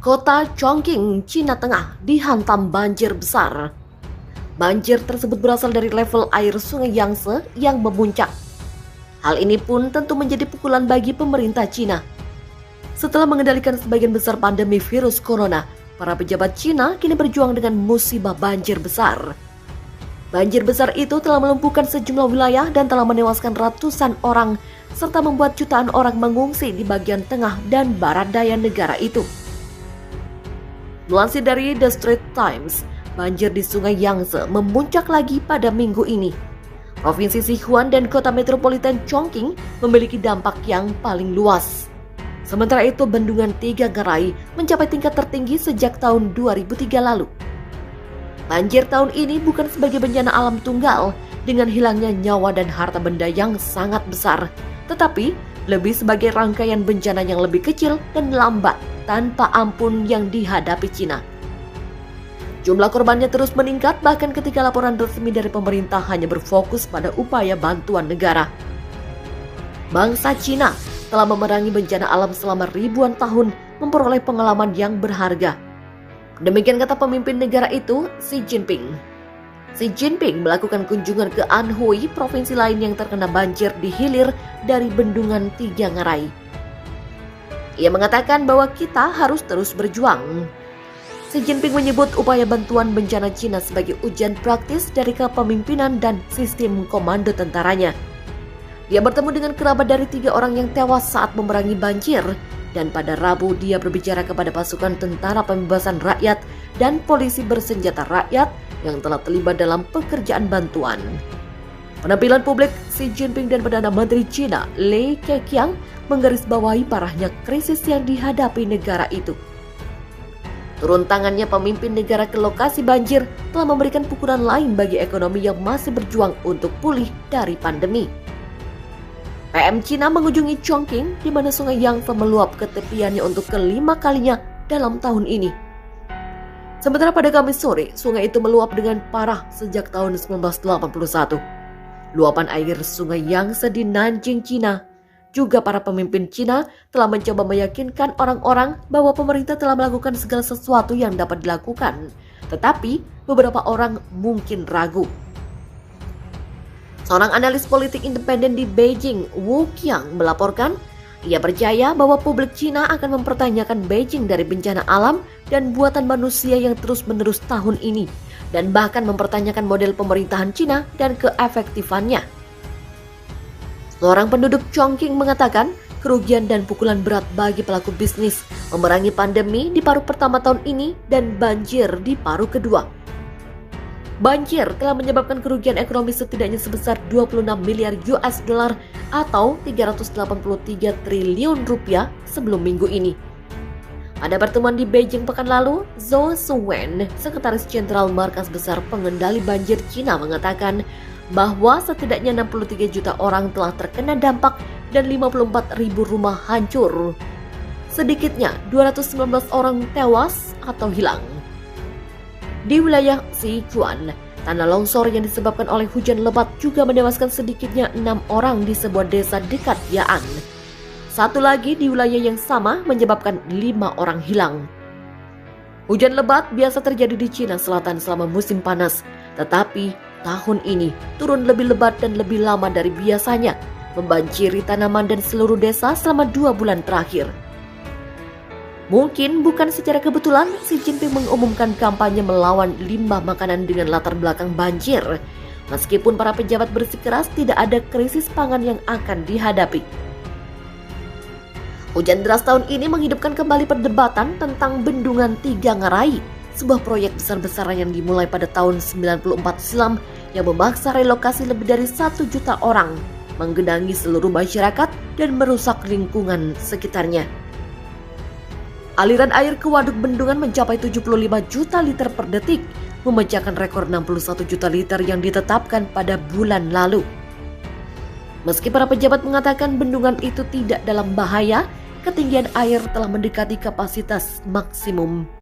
Kota Chongqing, Cina Tengah dihantam banjir besar. Banjir tersebut berasal dari level air sungai Yangtze yang memuncak. Hal ini pun tentu menjadi pukulan bagi pemerintah Cina. Setelah mengendalikan sebagian besar pandemi virus corona, para pejabat Cina kini berjuang dengan musibah banjir besar. Banjir besar itu telah melumpuhkan sejumlah wilayah dan telah menewaskan ratusan orang, serta membuat jutaan orang mengungsi di bagian tengah dan barat daya negara itu. Melansir dari The Straits Times, banjir di sungai Yangtze memuncak lagi pada minggu ini. Provinsi Sichuan dan kota metropolitan Chongqing memiliki dampak yang paling luas. Sementara itu, bendungan Tiga Ngerai mencapai tingkat tertinggi sejak tahun 2003 lalu. Banjir tahun ini bukan sebagai bencana alam tunggal dengan hilangnya nyawa dan harta benda yang sangat besar, tetapi lebih sebagai rangkaian bencana yang lebih kecil dan lambat tanpa ampun yang dihadapi Cina. Jumlah korbannya terus meningkat bahkan ketika laporan resmi dari pemerintah hanya berfokus pada upaya bantuan negara. Bangsa Cina telah memerangi bencana alam selama ribuan tahun, memperoleh pengalaman yang berharga. Demikian kata pemimpin negara itu, Xi Jinping. Xi Jinping melakukan kunjungan ke Anhui, provinsi lain yang terkena banjir di hilir dari bendungan Tiga Ngerai. Ia mengatakan bahwa kita harus terus berjuang. Xi Jinping menyebut upaya bantuan bencana Cina sebagai ujian praktis dari kepemimpinan dan sistem komando tentaranya. Dia bertemu dengan kerabat dari 3 orang yang tewas saat memerangi banjir, dan pada Rabu dia berbicara kepada pasukan tentara pembebasan rakyat dan polisi bersenjata rakyat yang telah terlibat dalam pekerjaan bantuan. Penampilan publik Xi Jinping dan Perdana Menteri Cina Li Keqiang menggarisbawahi parahnya krisis yang dihadapi negara itu. Turun tangannya pemimpin negara ke lokasi banjir telah memberikan pukulan lain bagi ekonomi yang masih berjuang untuk pulih dari pandemi. PM Cina mengunjungi Chongqing di mana sungai Yangtze meluap ke tepiannya untuk kelima kalinya dalam tahun ini. Sementara pada Kamis sore, sungai itu meluap dengan parah sejak tahun 1981. Luapan air sungai Yangtze di Nanjing, Cina. Juga para pemimpin Cina telah mencoba meyakinkan orang-orang bahwa pemerintah telah melakukan segala sesuatu yang dapat dilakukan. Tetapi beberapa orang mungkin ragu. Seorang analis politik independen di Beijing, Wu Qiang, melaporkan ia percaya bahwa publik Cina akan mempertanyakan Beijing dari bencana alam dan buatan manusia yang terus-menerus tahun ini, dan bahkan mempertanyakan model pemerintahan Cina dan keefektifannya. Seorang penduduk Chongqing mengatakan kerugian dan pukulan berat bagi pelaku bisnis memerangi pandemi di paruh pertama tahun ini dan banjir di paruh kedua. Banjir telah menyebabkan kerugian ekonomi setidaknya sebesar 26 miliar US dollar atau 383 triliun rupiah sebelum minggu ini. Pada pertemuan di Beijing pekan lalu, Zhou Suwen, Sekretaris Jenderal Markas Besar Pengendali Banjir Cina, mengatakan bahwa setidaknya 63 juta orang telah terkena dampak dan 54 ribu rumah hancur. Sedikitnya 219 orang tewas atau hilang. Di wilayah Sichuan, tanah longsor yang disebabkan oleh hujan lebat juga menewaskan sedikitnya 6 orang di sebuah desa dekat Ya'an. Satu lagi di wilayah yang sama menyebabkan 5 orang hilang. Hujan lebat biasa terjadi di Cina Selatan selama musim panas, tetapi tahun ini turun lebih lebat dan lebih lama dari biasanya, membanjiri tanaman dan seluruh desa selama 2 bulan terakhir. Mungkin bukan secara kebetulan Xi Jinping mengumumkan kampanye melawan limbah makanan dengan latar belakang banjir, meskipun para pejabat bersikeras tidak ada krisis pangan yang akan dihadapi. Hujan deras tahun ini menghidupkan kembali perdebatan tentang bendungan Tiga Ngerai, sebuah proyek besar-besaran yang dimulai pada tahun 94 silam yang memaksa relokasi lebih dari 1 juta orang, menggenangi seluruh masyarakat dan merusak lingkungan sekitarnya. Aliran air ke waduk bendungan mencapai 75 juta liter per detik, memecahkan rekor 61 juta liter yang ditetapkan pada bulan lalu. Meski para pejabat mengatakan bendungan itu tidak dalam bahaya, ketinggian air telah mendekati kapasitas maksimum.